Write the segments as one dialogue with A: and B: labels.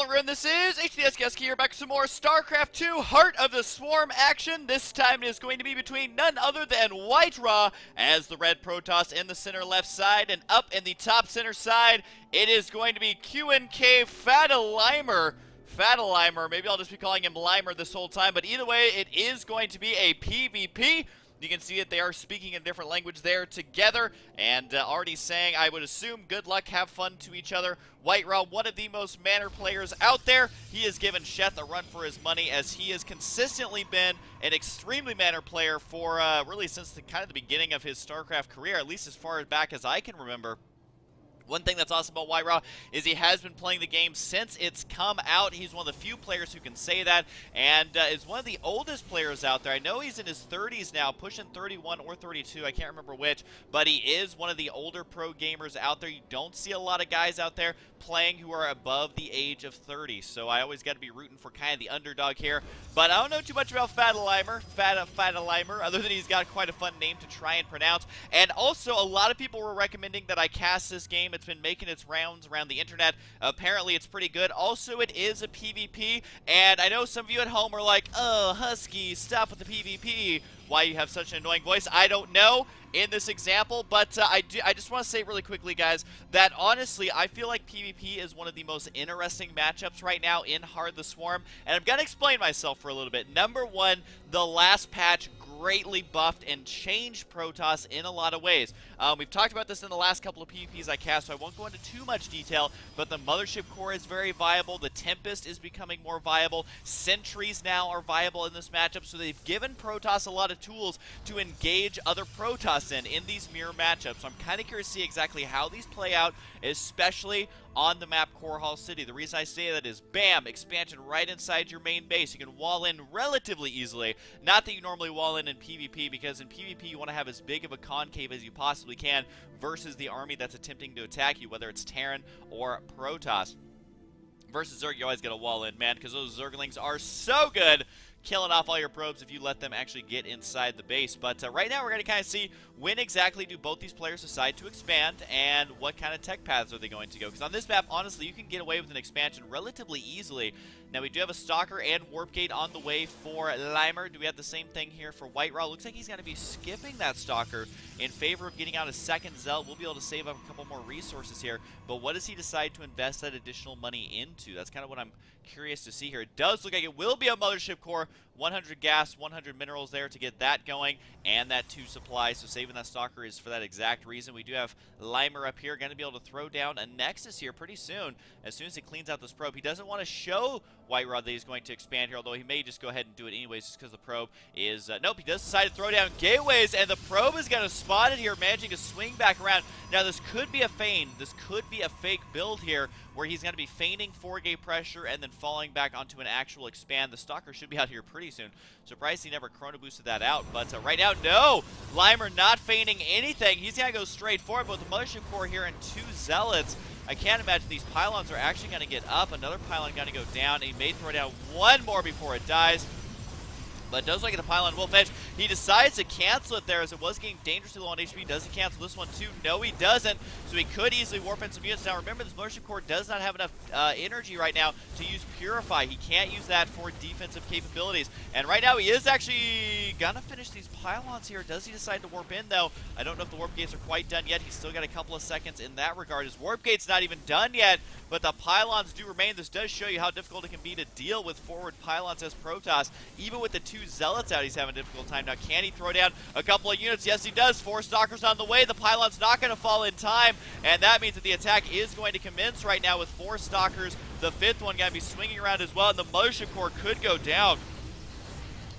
A: everyone, this is HuskyStarcraft here, back with some more StarCraft 2 Heart of the Swarm action. This time it is going to be between none other than Whitera as the red Protoss in the center left side, and up in the top center side, it is going to be QNK Fantalimer. Fantalimer, maybe I'll just be calling him Limer this whole time, but either way, it is going to be a PvP. You can see that they are speaking a different language there together, and already saying, I would assume, good luck, have fun to each other. Whitera, one of the most manner players out there. He has given Sheth a run for his money, as he has consistently been an extremely manner player for really since the kind of the beginning of his StarCraft career, at least as far back as I can remember. One thing that's awesome about Whitera is he has been playing the game since it's come out. He's one of the few players who can say that, and is one of the oldest players out there. I know he's in his 30s now, pushing 31 or 32, I can't remember which, but he is one of the older pro gamers out there. You don't see a lot of guys out there playing who are above the age of 30, so I always got to be rooting for kind of the underdog here. But I don't know too much about Fantalimer, other than he's got quite a fun name to try and pronounce. And also, a lot of people were recommending that I cast this game. It's been making its rounds around the internet. Apparently, it's pretty good. Also, it is a PvP, and I know some of you at home are like, oh, Husky, stop with the PvP. Why you have such an annoying voice, I don't know in this example, but I just want to say really quickly, guys, that honestly, I feel like PvP is one of the most interesting matchups right now in Heart of the Swarm, and I'm going to explain myself for a little bit. Number one, the last patch greatly buffed and changed Protoss in a lot of ways. We've talked about this in the last couple of PvPs I cast, so I won't go into too much detail, but the Mothership Core is very viable, the Tempest is becoming more viable, Sentries now are viable in this matchup, so they've given Protoss a lot of tools to engage other Protoss in these mirror matchups. So I'm kind of curious to see exactly how these play out, especially on the map Korhal City. The reason I say that is, bam, expansion right inside your main base. You can wall in relatively easily. Not that you normally wall in PvP, because in PvP you want to have as big of a concave as you possibly can versus the army that's attempting to attack you, whether it's Terran or Protoss. Versus Zerg, you always got to wall in, man, because those Zerglings are so good killing off all your probes if you let them actually get inside the base. But right now we're going to kind of see when exactly do both these players decide to expand, and what kind of tech paths are they going to go. Because on this map, honestly, you can get away with an expansion relatively easily. Now we do have a Stalker and Warp Gate on the way for Limer. Do we have the same thing here for Whitera? Looks like he's going to be skipping that Stalker in favor of getting out a second Zealot. We'll be able to save up a couple more resources here. But what does he decide to invest that additional money into? That's kind of what I'm curious to see here. It does look like it will be a Mothership Core. 100 gas, 100 minerals there to get that going, and that 2 supply. So saving that Stalker is for that exact reason. We do have Limer up here, going to be able to throw down a Nexus here pretty soon. As soon as he cleans out this probe, he doesn't want to show Whitera that he's going to expand here, although he may just go ahead and do it anyways just because the probe is... nope, he does decide to throw down gateways, and the probe is going to spot it here, managing to swing back around. Now, this could be a feign. This could be a fake build here, where he's going to be feigning 4-gate pressure and then falling back onto an actual expand. The Stalker should be out here pretty soon. Surprised he never chrono boosted that out, but right now, no! Limer not feigning anything. He's going to go straight forward, but with the Mothership Core here and 2 Zealots, I can't imagine these pylons are actually going to get up. Another pylon going to go down. He may throw down one more before it dies. But it does look like the pylon will finish. He decides to cancel it there, as it was getting dangerously low on HP. Does he cancel this one too? No, he doesn't. So he could easily warp in some units. Now remember, this Mothership Core does not have enough energy right now to use Purify. He can't use that for defensive capabilities. And right now he is actually gonna finish these pylons here. Does he decide to warp in though? I don't know if the warp gates are quite done yet. He's still got a couple of seconds in that regard. His warp gate's not even done yet, but the pylons do remain. This does show you how difficult it can be to deal with forward pylons as Protoss. Even with the 2 Zealots out, he's having a difficult time. Now, can he throw down a couple of units? Yes, he does. 4 Stalkers on the way. The pylon's not going to fall in time, and that means that the attack is going to commence right now with 4 Stalkers. The 5th one going to be swinging around as well, and the Mothership Core could go down.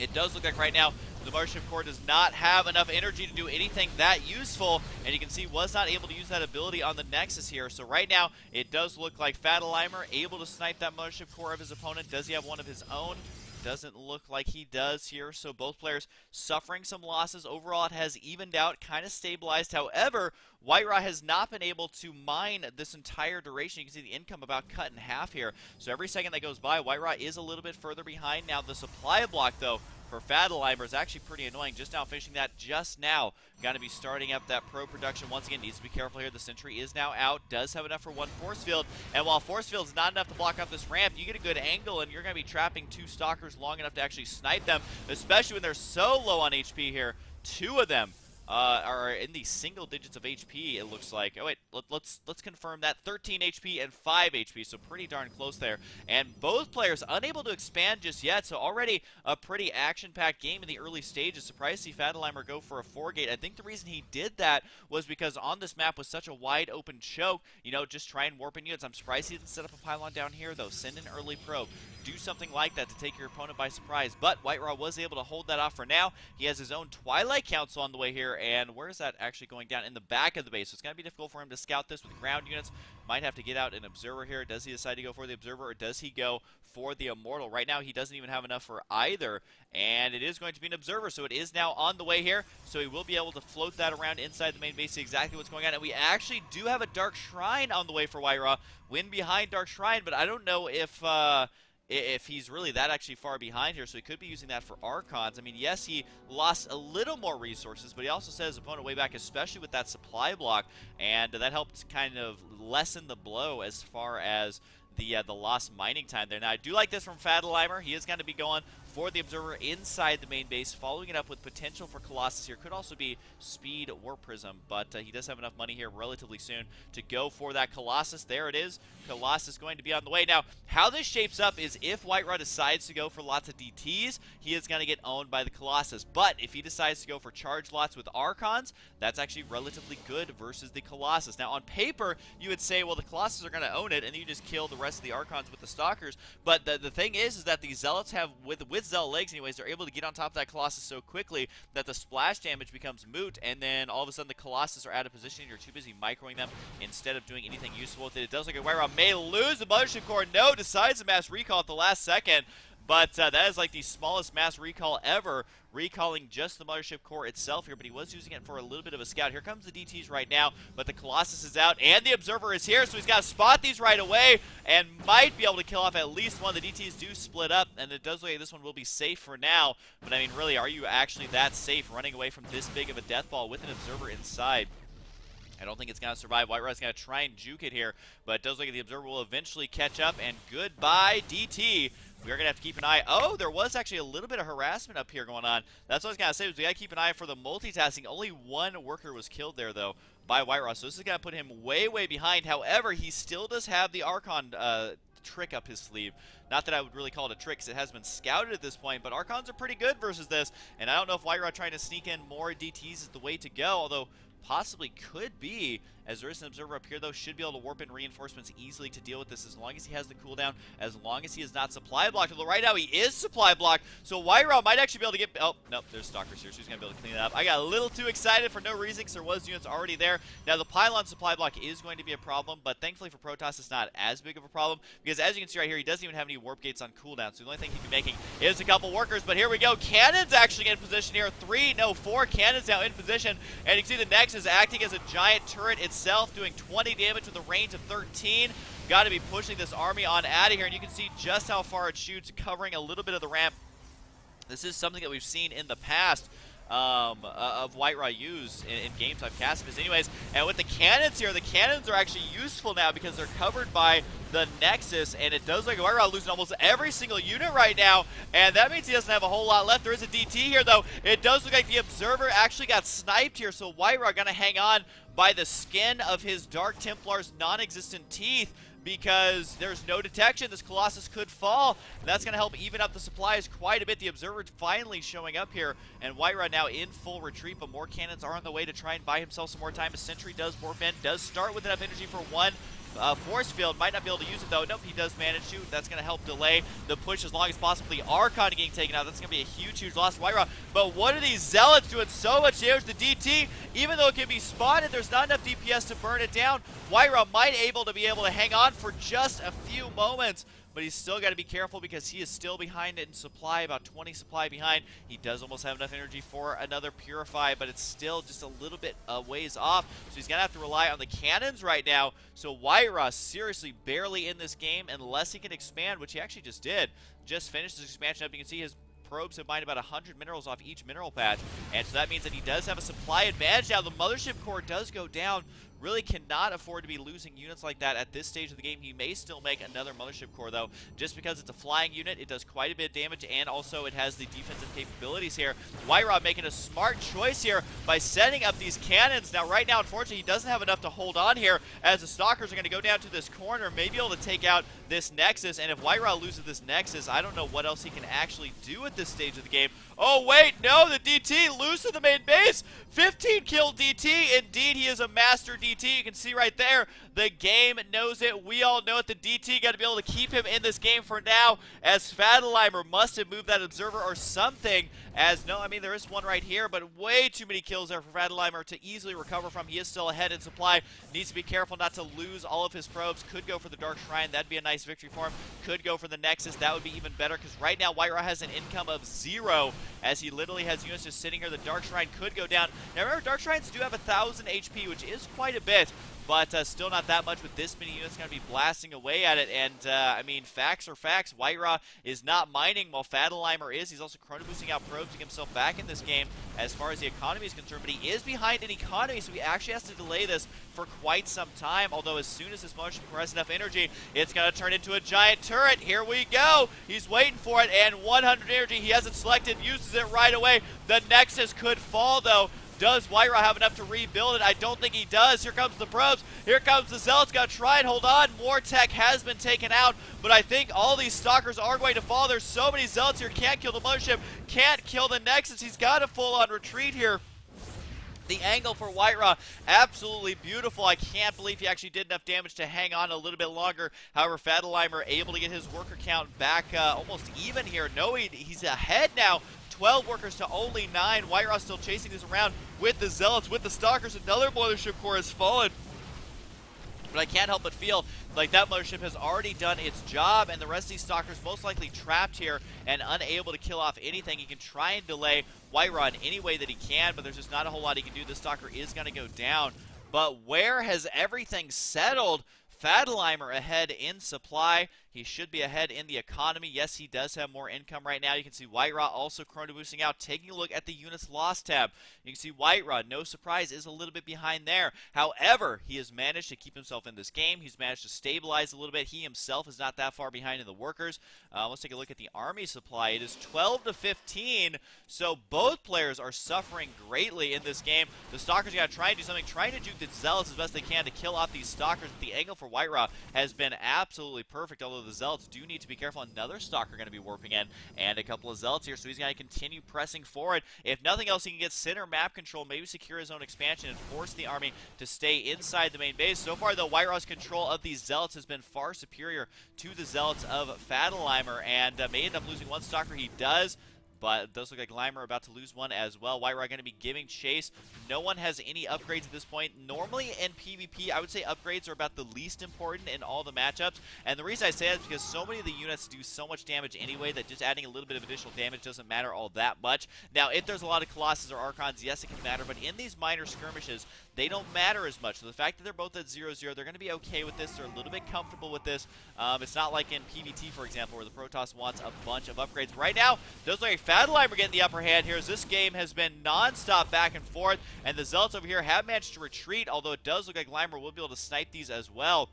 A: It does look like right now the Mothership Core does not have enough energy to do anything that useful, and you can see was not able to use that ability on the Nexus here. So right now, it does look like Fantalimer able to snipe that Mothership Core of his opponent. Does he have one of his own? Doesn't look like he does here, so both players suffering some losses. Overall, it has evened out, kind of stabilized. However, Whitera has not been able to mine this entire duration. You can see the income about cut in half here. So every second that goes by, Whitera is a little bit further behind. Now the supply block, though, for Fantalimer is actually pretty annoying. Just now finishing that just now. Got to be starting up that pro production once again. Needs to be careful here. The sentry is now out. Does have enough for one force field. And while force field is not enough to block off this ramp, you get a good angle and you're going to be trapping two stalkers long enough to actually snipe them, especially when they're so low on HP here. Two of them are in the single digits of HP, it looks like. Oh wait, let's confirm that. 13 HP and 5 HP, so pretty darn close there. And both players unable to expand just yet, so already a pretty action-packed game in the early stages. Surprised to see Fantalimer go for a 4-gate. I think the reason he did that was because on this map with such a wide open choke, you know, just try and warp in units. I'm surprised he didn't set up a pylon down here, though. Send an early probe. Do something like that to take your opponent by surprise. But Whitera was able to hold that off for now. He has his own Twilight Council on the way here, and where is that actually going down? In the back of the base. So it's going to be difficult for him to scout this with ground units. Might have to get out an Observer here. Does he decide to go for the Observer, or does he go for the Immortal? Right now, he doesn't even have enough for either, and it is going to be an Observer, so it is now on the way here. So he will be able to float that around inside the main base, see exactly what's going on. And we actually do have a Dark Shrine on the way for Whitera. Win behind Dark Shrine, but I don't know if he's really that actually far behind here, so he could be using that for Archons. I mean, yes, he lost a little more resources, but he also set his opponent way back, especially with that supply block, and that helped kind of lessen the blow as far as the lost mining time there. Now, I do like this from Fantalimer. He is going to be going for the Observer inside the main base, following it up with potential for Colossus here. Could also be Speed Warp Prism, but he does have enough money here relatively soon to go for that Colossus. There it is. Colossus going to be on the way. Now, how this shapes up is if Whitera decides to go for lots of DTs, he is going to get owned by the Colossus. But if he decides to go for charge lots with Archons, that's actually relatively good versus the Colossus. Now, on paper, you would say, well, the Colossus are going to own it, and you just kill the rest of the Archons with the Stalkers. But the thing is that the Zealots have, with Zealot legs anyways, they're able to get on top of that Colossus so quickly that the splash damage becomes moot, and then all of a sudden the Colossus are out of position and you're too busy microing them instead of doing anything useful with it. It does look like Whitera may lose the Mothership Core. No, decides to mass recall at the last second. But that is like the smallest mass recall ever, recalling just the Mothership Core itself here, but he was using it for a little bit of a scout. Here comes the DTs right now, but the Colossus is out, and the Observer is here, so he's got to spot these right away, and might be able to kill off at least one. The DTs do split up, and it does look like this one will be safe for now, but I mean, really, are you actually that safe running away from this big of a death ball with an Observer inside? I don't think it's going to survive. Whitera's going to try and juke it here, but it does look like the Observer will eventually catch up, and goodbye, DT. We are going to have to keep an eye. Oh, there was actually a little bit of harassment up here going on. That's what I was going to say, was we got to keep an eye for the multitasking. Only one worker was killed there, though, by Whitera, so this is going to put him way, way behind. However, he still does have the Archon trick up his sleeve. Not that I would really call it a trick, because it has been scouted at this point, but Archons are pretty good versus this, and I don't know if Whitera trying to sneak in more DTs is the way to go, although possibly could be, as there is an Observer up here, though. Should be able to warp in reinforcements easily to deal with this as long as he has the cooldown, as long as he is not supply blocked. Although right now he is supply blocked, so Whitera might actually be able to get... Oh, nope, there's Stalkers here, so he's going to be able to clean it up. I got a little too excited for no reason, because there was units already there. Now, the pylon supply block is going to be a problem, but thankfully for Protoss, it's not as big of a problem, because as you can see right here, he doesn't even have any warp gates on cooldown, so the only thing he'd be making is a couple workers. But here we go. Cannons actually in position here. 4 cannons now in position, and you can see the Nex is acting as a giant turret itself, doing 20 damage with a range of 13. Got to be pushing this army on out of here, and you can see just how far it shoots, covering a little bit of the ramp. This is something that we've seen in the past of Whitera use in games I've cast this anyways. And with the cannons here, the cannons are actually useful now because they're covered by the Nexus, and it does look like Whitera losing almost every single unit right now, and that means he doesn't have a whole lot left. There is a DT here, though. It does look like the Observer actually got sniped here, so Whitera gonna hang on by the skin of his Dark Templar's non-existent teeth, because there's no detection. This Colossus could fall. That's going to help even up the supplies quite a bit. The Observer finally showing up here, and Whitera now in full retreat, but more cannons are on the way to try and buy himself some more time. A sentry does warp in, does start with enough energy for one, force field. Might not be able to use it though. Nope, he does manage to. That's going to help delay the push as long as possible. The Archon getting taken out. That's going to be a huge loss to Whitera. But what are these Zealots doing so much damage to DT? Even though it can be spotted, there's not enough DPS to burn it down. Whitera might be able to hang on for just a few moments. But he's still got to be careful because he is still behind it in supply, about 20 supply behind. He does almost have enough energy for another Purify, but it's still just a little bit ways off. So he's going to have to rely on the cannons right now. So Whitera seriously barely in this game unless he can expand, which he actually just did. Just finished his expansion up. You can see his probes have mined about 100 minerals off each mineral patch. And so that means that he does have a supply advantage now. The Mothership Core does go down. Really cannot afford to be losing units like that at this stage of the game. He may still make another Mothership Core, though. Just because it's a flying unit, it does quite a bit of damage, and also it has the defensive capabilities here. Whitera making a smart choice here by setting up these cannons. Now, right now, unfortunately, he doesn't have enough to hold on here, as the Stalkers are going to go down to this corner, maybe able to take out this Nexus, and if Whitera loses this Nexus, I don't know what else he can actually do at this stage of the game. Oh, wait, no, the DT losing the main base. 15 kill DT. Indeed, he is a master DT. You can see right there, the game knows it. We all know it. The DT got to be able to keep him in this game for now, as Fantalimer must have moved that Observer or something. As, no, I mean, there is one right here, but way too many kills there for Fantalimer to easily recover from. He is still ahead in supply. Needs to be careful not to lose all of his probes. Could go for the Dark Shrine. That'd be a nice victory for him. Could go for the Nexus. That would be even better, because right now, Whitera has an income of 0, as he literally has units just sitting here. The Dark Shrine could go down. Now, remember, Dark Shrines do have 1,000 HP, which is quite a bit. But still not that much with this many units going to be blasting away at it. And, I mean, facts are facts. Whitera is not mining while Fantalimer is. He's also chrono boosting out probes to get himself back in this game as far as the economy is concerned. But he is behind in economy, so he actually has to delay this for quite some time. Although as soon as this Mothership has enough energy, it's going to turn into a giant turret. Here we go. He's waiting for it, and 100 energy. He hasn't selected, uses it right away. The Nexus could fall, though. Does Whitera have enough to rebuild it? I don't think he does. Here comes the probes. Here comes the Zealots. Got to try and hold on. More tech has been taken out, but I think all these Stalkers are going to fall. There's so many Zealots here. Can't kill the Mothership. Can't kill the Nexus. He's got a full-on retreat here. The angle for Whitera, absolutely beautiful. I can't believe he actually did enough damage to hang on a little bit longer. However, Fantalimer able to get his worker count back almost even here. No, he's ahead now. 12 workers to only 9. Whitera still chasing this around with the Zealots, with the Stalkers. Another Mothership Core has fallen. But I can't help but feel like that Mothership has already done its job, and the rest of these Stalkers most likely trapped here and unable to kill off anything. He can try and delay Whitera in any way that he can, but there's just not a whole lot he can do. This Stalker is going to go down. But where has everything settled? Fantalimer ahead in supply. He should be ahead in the economy. Yes, he does have more income right now. You can see Whitera also chrono boosting out. Taking a look at the units lost tab, you can see Whitera, no surprise, is a little bit behind there. However, he has managed to keep himself in this game. He's managed to stabilize a little bit. He himself is not that far behind in the workers. Let's take a look at the army supply. It is 12 to 15, so both players are suffering greatly in this game. The Stalkers got to try and do something, trying to juke the Zealots as best they can to kill off these Stalkers. The angle for Whitera has been absolutely perfect, although the Zealots do need to be careful. Another Stalker going to be warping in, and a couple of Zealots here, so he's going to continue pressing forward. If nothing else, he can get center map control, maybe secure his own expansion, and force the army to stay inside the main base. So far, though, Whitera's control of these Zealots has been far superior to the Zealots of Fantalimer, and may end up losing one Stalker. He does. But it does look like Limer about to lose one as well. Whitera going to be giving chase. No one has any upgrades at this point. Normally in PvP, I would say upgrades are about the least important in all the matchups. And the reason I say that is because so many of the units do so much damage anyway that just adding a little bit of additional damage doesn't matter all that much. Now, if there's a lot of Colossus or Archons, yes, it can matter. But in these minor skirmishes, they don't matter as much. So the fact that they're both at 0-0, they're going to be okay with this. They're a little bit comfortable with this. It's not like in PvT, for example, where the Protoss wants a bunch of upgrades. Right now, those like Fantalimer getting the upper hand here, as this game has been non-stop back and forth, and the Zealots over here have managed to retreat, although it does look like Limer will be able to snipe these as well.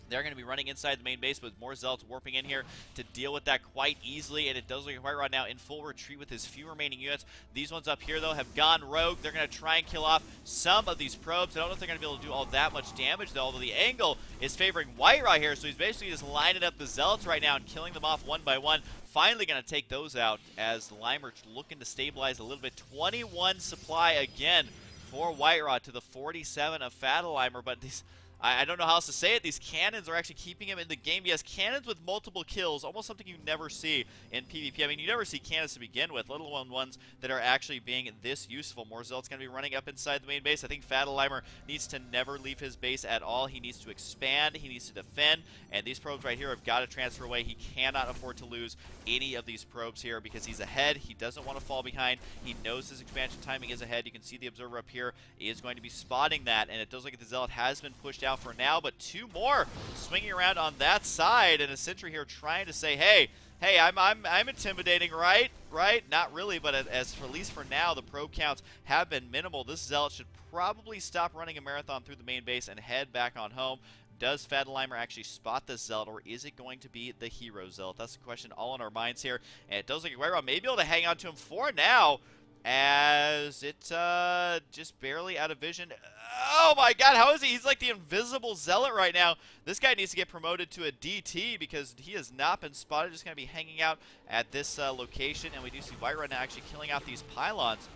A: They're going to be running inside the main base, with more Zealots warping in here to deal with that quite easily, and it does look like Whitera now in full retreat with his few remaining units. These ones up here, though, have gone rogue. They're going to try and kill off some of these probes. I don't know if they're going to be able to do all that much damage, though, although the angle is favoring Whitera here, so he's basically just lining up the Zealots right now and killing them off one by one. Finally going to take those out, as Limer looking to stabilize a little bit. 21 supply again for Whitera to the 47 of Fantalimer, but these... I don't know how else to say it. These cannons are actually keeping him in the game. He has cannons with multiple kills, almost something you never see in PvP. I mean, you never see cannons to begin with, let alone ones that are actually being this useful. More Zealots going to be running up inside the main base. I think Fantalimer needs to never leave his base at all. He needs to expand. He needs to defend. And these probes right here have got to transfer away. He cannot afford to lose any of these probes here because he's ahead. He doesn't want to fall behind. He knows his expansion timing is ahead. You can see the observer up here is going to be spotting that, and it does look like the Zealot has been pushed out for now, but 2 more swinging around on that side, and a sentry here trying to say, hey, I'm intimidating, right? Not really, but as for at least for now, the probe counts have been minimal. This Zealot should probably stop running a marathon through the main base and head back on home. Does Fantalimer actually spot this Zealot, or is it going to be the hero Zealot? That's the question all in our minds here, and it does look like Whitera may be able to hang on to him for now, as it just barely out of vision. Oh my god, how is he? He's like the invisible Zealot right now. This guy needs to get promoted to a DT because he has not been spotted. Just going to be hanging out at this location, and we do see Whitera now actually killing out these pylons.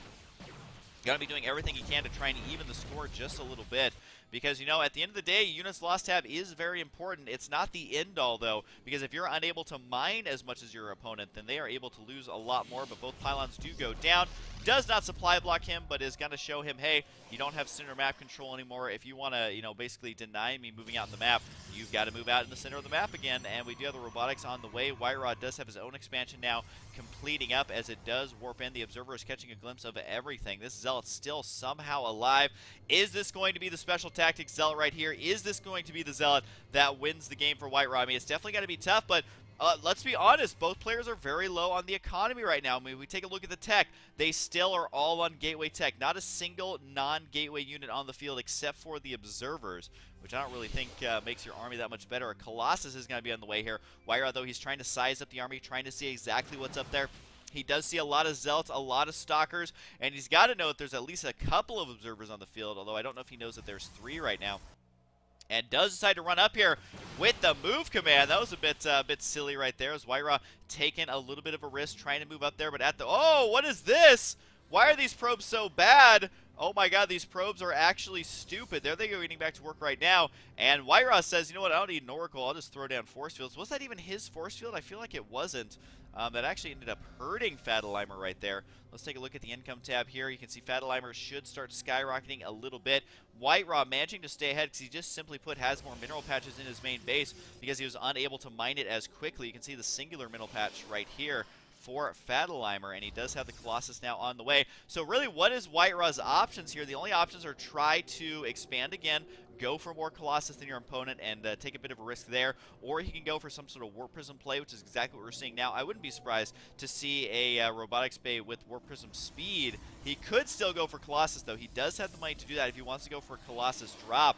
A: Going to be doing everything he can to try and even the score just a little bit. Because, you know, at the end of the day, units lost tab is very important. It's not the end all, though, because if you're unable to mine as much as your opponent, then they are able to lose a lot more. But both pylons do go down. Does not supply block him, but is going to show him, hey, you don't have center map control anymore. If you want to, you know, basically deny me moving out in the map, you've got to move out in the center of the map again. And we do have the robotics on the way. Whitera does have his own expansion now completing up as it does warp in. The observer is catching a glimpse of everything. This Zealot's still somehow alive. Is this going to be the special tactics Zealot right here? Is this going to be the Zealot that wins the game for Whitera? I mean, it's definitely going to be tough, but let's be honest, both players are very low on the economy right now. I mean, we take a look at the tech. They still are all on gateway tech. Not a single non-gateway unit on the field except for the observers, which I don't really think makes your army that much better. A Colossus is going to be on the way here. Whitera, though, he's trying to size up the army, trying to see exactly what's up there. He does see a lot of Zealots, a lot of Stalkers, and he's got to know that there's at least a couple of observers on the field, although I don't know if he knows that there's 3 right now. And does decide to run up here with the move command. That was a bit silly right there, as Whitera taking a little bit of a risk trying to move up there, but at the... Oh, what is this? Why are these probes so bad? Oh my god, these probes are actually stupid. There they go, getting back to work right now. And Whitera says, you know what, I don't need an Oracle, I'll just throw down force fields. Was that even his force field? I feel like it wasn't. That actually ended up hurting Fantalimer right there. Let's take a look at the income tab here. You can see Fantalimer should start skyrocketing a little bit. Whitera managing to stay ahead because he just simply put has more mineral patches in his main base because he was unable to mine it as quickly. You can see the singular mineral patch right here for Fantalimer, and he does have the Colossus now on the way. So really, what is Whitera's options here? The only options are try to expand again, go for more Colossus than your opponent, and take a bit of a risk there, or he can go for some sort of Warp Prism play, which is exactly what we're seeing now. I wouldn't be surprised to see a Robotics Bay with Warp Prism speed. He could still go for Colossus, though. He does have the money to do that if he wants to go for a Colossus drop.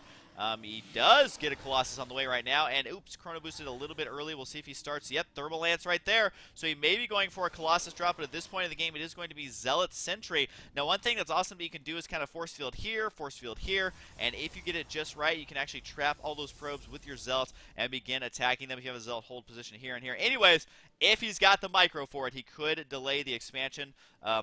A: He does get a Colossus on the way right now, and oops, Chrono boosted a little bit early. We'll see if he starts. Yep, Thermal Lance right there. So he may be going for a Colossus drop, but at this point in the game, it is going to be Zealot Sentry. Now, one thing that's awesome that you can do is kind of force field here, and if you get it just right, you can actually trap all those probes with your Zealots and begin attacking them if you have a Zealot hold position here and here. Anyways, if he's got the micro for it, he could delay the expansion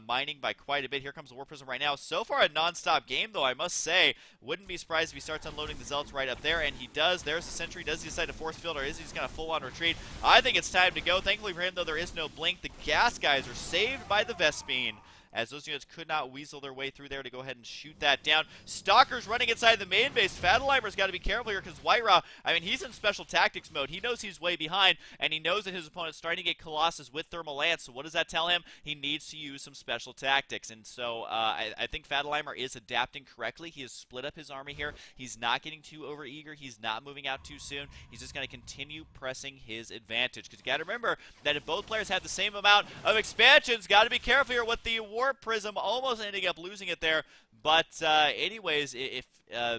A: mining by quite a bit. Here comes the Warp Prism right now. So far, a non-stop game, though, I must say. Wouldn't be surprised if he starts unloading the Zealots right up there, and he does. There's the Sentry. Does he decide to force field, or is he just going to full-on retreat? I think it's time to go. Thankfully for him, though, there is no blink. The gas guys are saved by the Vespene, as those units could not weasel their way through there to go ahead and shoot that down. Stalkers running inside the main base. Fantalimer's got to be careful here because Whitera, I mean, he's in special tactics mode. He knows he's way behind, and he knows that his opponent's starting to get Colossus with Thermal Lance. So what does that tell him? He needs to use some special tactics. And so I think Fantalimer is adapting correctly. He has split up his army here. He's not getting too overeager. He's not moving out too soon. He's just going to continue pressing his advantage. Because you got to remember that if both players have the same amount of expansions, got to be careful here with the Warp Prism, almost ending up losing it there. But anyways, if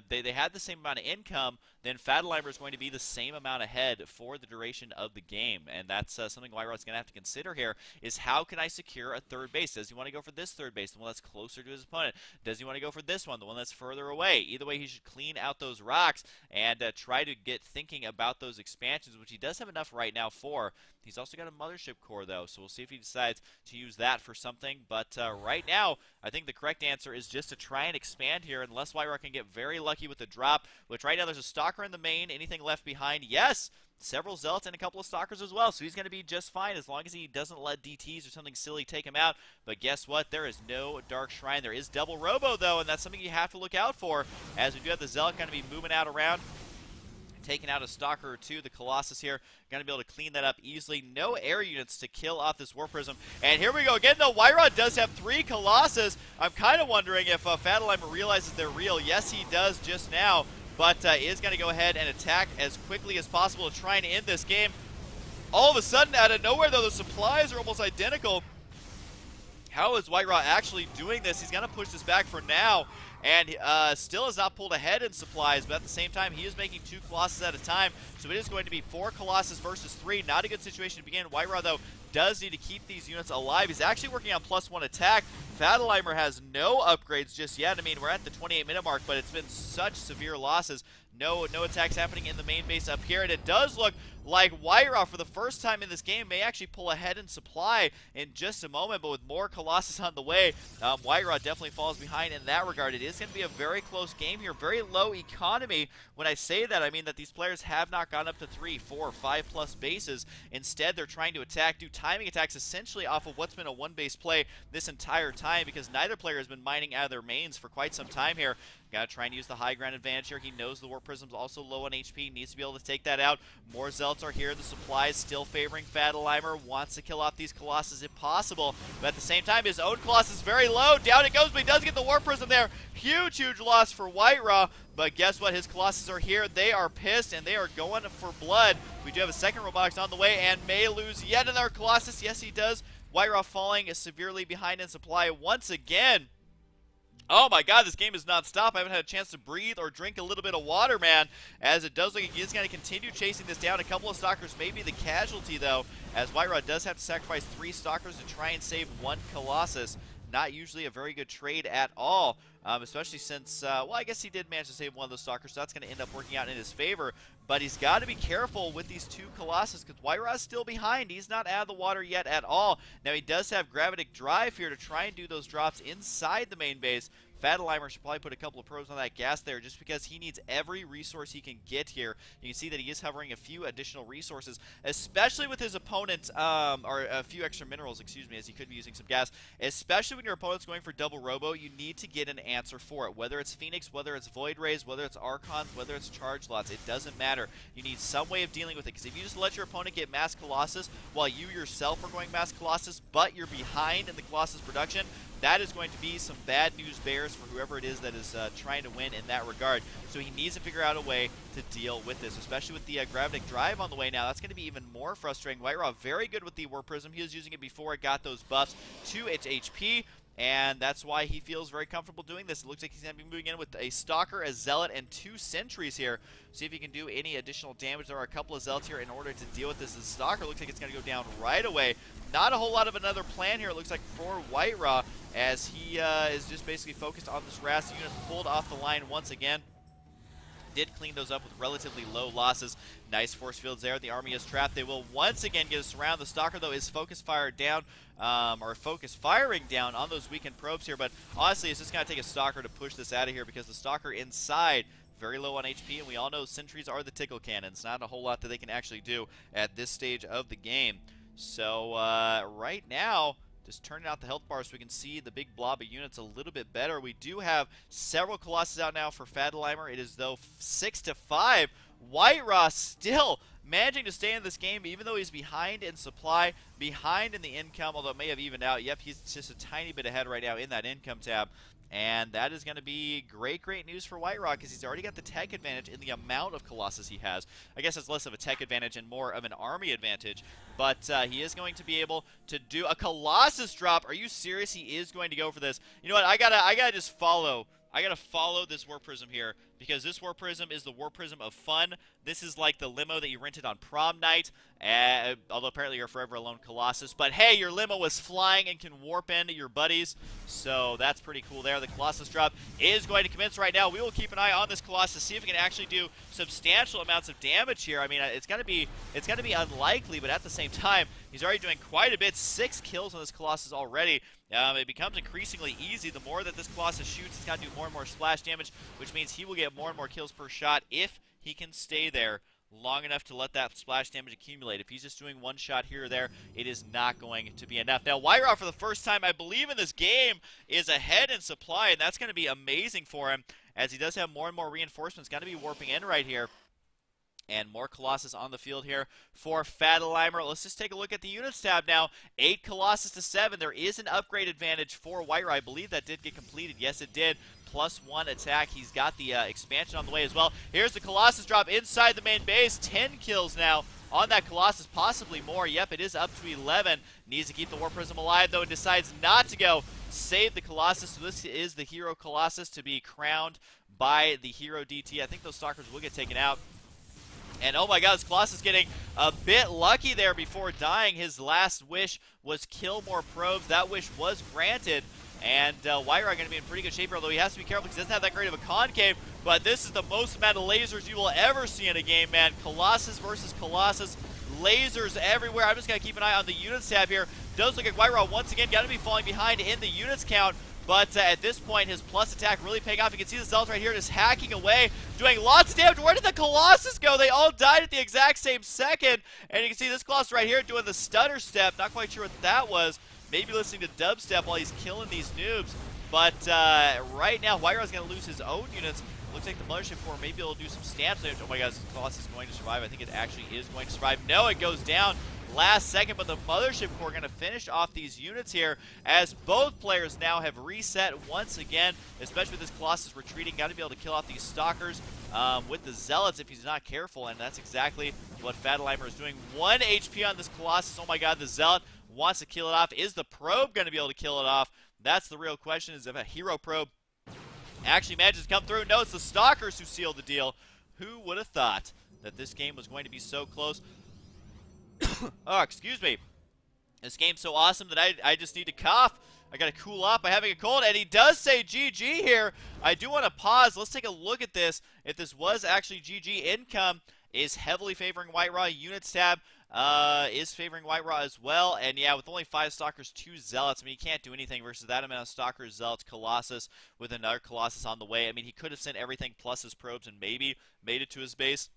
A: they had the same amount of income, then Fantalimer is going to be the same amount ahead for the duration of the game. And that's something Whitera's going to have to consider here, is how can I secure a third base? Does he want to go for this third base, the one that's closer to his opponent? Does he want to go for this one, the one that's further away? Either way, he should clean out those rocks and try to get thinking about those expansions, which he does have enough right now for. He's also got a Mothership Core, though, so we'll see if he decides to use that for something. But right now, I think the correct answer is just to try and expand here, unless Whitera can get very lucky with the drop, which right now there's a Stalker Stalker in the main. Anything left behind? Yes! Several Zealots and a couple of Stalkers as well, so he's going to be just fine as long as he doesn't let DTs or something silly take him out. But guess what? There is no Dark Shrine. There is double Robo, though, and that's something you have to look out for, as we do have the Zealot going to be moving out around, taking out a Stalker or two. The Colossus here going to be able to clean that up easily. No air units to kill off this War Prism. And here we go again, though. Whitera does have 3 Colossus. I'm kind of wondering if Fantalimer realizes they're real. Yes, he does just now, but is going to go ahead and attack as quickly as possible to try and end this game. All of a sudden, out of nowhere, though, the supplies are almost identical. How is Whitera actually doing this? He's going to push this back for now, and still has not pulled ahead in supplies, but at the same time, he is making 2 Colossus at a time, so it is going to be 4 Colossus versus 3. Not a good situation to begin. Whitera, though, does need to keep these units alive. He's actually working on +1 attack. Fantalimer has no upgrades just yet. I mean, we're at the 28-minute mark, but it's been such severe losses. No attacks happening in the main base up here, and it does look like Whitera, for the first time in this game, may actually pull ahead in supply in just a moment, but with more Colossus on the way, Whitera definitely falls behind in that regard. It is going to be a very close game here, very low economy. When I say that, I mean that these players have not gone up to 3, 4, 5+ bases. Instead, they're trying to attack, do timing attacks essentially off of what's been a 1-base play this entire time, because neither player has been mining out of their mains for quite some time here. Got to try and use the high ground advantage here. He knows the War Prism's also low on HP, needs to be able to take that out. More Zealots are here. The supplies still favoring Fantalimer. Wants to kill off these Colossus if possible, but at the same time, his own Colossus is very low. Down it goes, but he does get the War Prism there. Huge loss for Whitera, but guess what? His Colossus are here. They are pissed, and they are going for blood. We do have a second Robotics on the way, and may lose yet another Colossus. Yes, he does. Whitera falling severely behind in supply once again. Oh my god, this game is non-stop. I haven't had a chance to breathe or drink a little bit of water, man, as it does look like he is going to continue chasing this down. A couple of Stalkers may be the casualty, though, as Whitera does have to sacrifice 3 Stalkers to try and save 1 Colossus. Not usually a very good trade at all, especially since, well, I guess he did manage to save 1 of those Stalkers, so that's going to end up working out in his favor. But he's got to be careful with these 2 Colossus, because Whitera is still behind. He's not out of the water yet at all. Now, he does have Gravitic Drive here to try and do those drops inside the main base. Fantalimer should probably put a couple of probes on that gas there, just because he needs every resource he can get here. You can see that he is hovering a few additional resources, especially with his opponent, or a few extra minerals, excuse me, as he could be using some gas. Especially when your opponent's going for double Robo, you need to get an answer for it. Whether it's Phoenix, whether it's Void Rays, whether it's Archons, whether it's Charge Lots, it doesn't matter. You need some way of dealing with it, because if you just let your opponent get Mass Colossus while you yourself are going Mass Colossus, but you're behind in the Colossus production, that is going to be some bad news bears for whoever it is that is trying to win in that regard. So he needs to figure out a way to deal with this, especially with the Gravitic Drive on the way now. That's going to be even more frustrating. Whitera very good with the War Prism. He was using it before it got those buffs to its HP, and that's why he feels very comfortable doing this. It looks like he's going to be moving in with a Stalker, a Zealot, and 2 Sentries here. See if he can do any additional damage. There are a couple of Zealots here in order to deal with this. The Stalker looks like it's going to go down right away. Not a whole lot of another plan here, it looks like, for Whitera, as he is just basically focused on this Ras unit, pulled off the line once again. Did clean those up with relatively low losses. Nice force fields there. The army is trapped. They will once again get us around. The Stalker, though, is focus firing down on those weakened probes here. But honestly, it's just going to take a Stalker to push this out of here, because the Stalker inside, very low on HP, and we all know Sentries are the tickle cannons. Not a whole lot that they can actually do at this stage of the game. So right now, just turning out the health bar so we can see the big blob of units a little bit better. We do have several Colossus out now for Fantalimer. It is, though, 6-5. Whitera still managing to stay in this game, even though he's behind in supply, behind in the income, although it may have evened out. Yep, he's just a tiny bit ahead right now in that income tab. And that is going to be great news for Whitera, because he's already got the tech advantage in the amount of Colossus he has. I guess it's less of a tech advantage and more of an army advantage. But he is going to be able to do a Colossus drop. Are you serious? He is going to go for this. You know what? I gotta just follow. I gotta follow this War Prism here, because this War Prism is the War Prism of fun. This is like the limo that you rented on prom night, although apparently you're forever alone Colossus. But hey, your limo is flying and can warp into your buddies, so that's pretty cool there. The Colossus drop is going to commence right now. We will keep an eye on this Colossus, see if it can actually do substantial amounts of damage here. I mean, it's gonna be unlikely, but at the same time, he's already doing quite a bit. 6 kills on this Colossus already. It becomes increasingly easy. The more that this Colossus shoots, it's got to do more and more splash damage, which means he will get more and more kills per shot if he can stay there long enough to let that splash damage accumulate. If he's just doing one shot here or there, it is not going to be enough. Now, Whitera, for the first time, I believe, in this game, is ahead in supply, and that's going to be amazing for him, as he does have more and more reinforcements. Got to be warping in right here. And more Colossus on the field here for Fantalimer. Let's just take a look at the units tab now. 8 Colossus to 7. There is an upgrade advantage for Whitera. I believe that did get completed. Yes, it did. +1 attack. He's got the expansion on the way as well. Here's the Colossus drop inside the main base. 10 kills now on that Colossus, possibly more. Yep, it is up to 11. Needs to keep the War Prism alive, though, and decides not to go save the Colossus. So this is the Hero Colossus to be crowned by the Hero DT. I think those Stalkers will get taken out. And oh my god, this Colossus getting a bit lucky there before dying. His last wish was kill more probes. That wish was granted. And Whitera going to be in pretty good shape, although he has to be careful because he doesn't have that great of a concave. But this is the most amount of lasers you will ever see in a game, man. Colossus versus Colossus. Lasers everywhere. I'm just going to keep an eye on the units tab here. Does look like Whitera once again going to be falling behind in the units count. But at this point, his plus attack really paying off. You can see the Zealots right here just hacking away, doing lots of damage. Where did the Colossus go? They all died at the exact same second. And you can see this Colossus right here doing the stutter step. Not quite sure what that was. Maybe listening to dubstep while he's killing these noobs. But right now, Whitera's going to lose his own units. Looks like the Mothership Core maybe will do some stamp damage. Oh my god, this Colossus is going to survive. I think it actually is going to survive. No, it goes down last second, but the Mothership Core going to finish off these units here, as both players now have reset once again, especially with this Colossus retreating. Got to be able to kill off these Stalkers with the Zealots if he's not careful, and that's exactly what Fantalimer is doing. 1 HP on this Colossus. Oh my god, the Zealot wants to kill it off. Is the probe going to be able to kill it off? That's the real question, is if a Hero probe actually manages to come through. No, it's the Stalkers who sealed the deal. Who would have thought that this game was going to be so close? Oh, excuse me. This game's so awesome that I just need to cough. I gotta cool up. I'm having a cold, and he does say GG here. I do want to pause. Let's take a look at this. If this was actually GG, income is heavily favoring Whitera. Units tab is favoring Whitera as well. And yeah, with only 5 Stalkers, 2 Zealots, I mean, he can't do anything versus that amount of Stalkers, Zealots, Colossus with another Colossus on the way. I mean, he could have sent everything plus his probes and maybe made it to his base.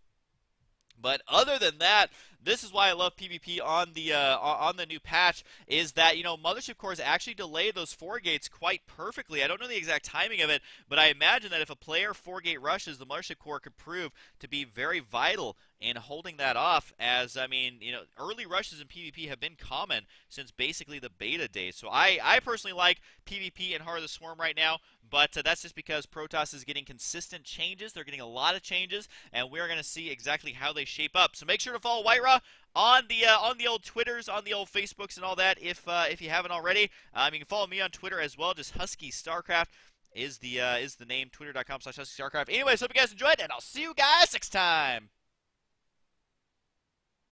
A: But other than that, this is why I love PvP on the new patch, is that, you know, Mothership Cores actually delay those 4 gates quite perfectly. I don't know the exact timing of it, but I imagine that if a player 4-gate rushes, the Mothership Core could prove to be very vital in holding that off, as, I mean, you know, early rushes in PvP have been common since basically the beta days. So I personally like PvP in Heart of the Swarm right now, but that's just because Protoss is getting consistent changes. They're getting a lot of changes, and we're going to see exactly how they shape up. So make sure to follow Whitera on the old Twitters, on the old Facebooks and all that, if you haven't already. You can follow me on Twitter as well. Just HuskyStarcraft is the name, twitter.com/HuskyStarcraft. Anyways, hope you guys enjoyed, and I'll see you guys next time.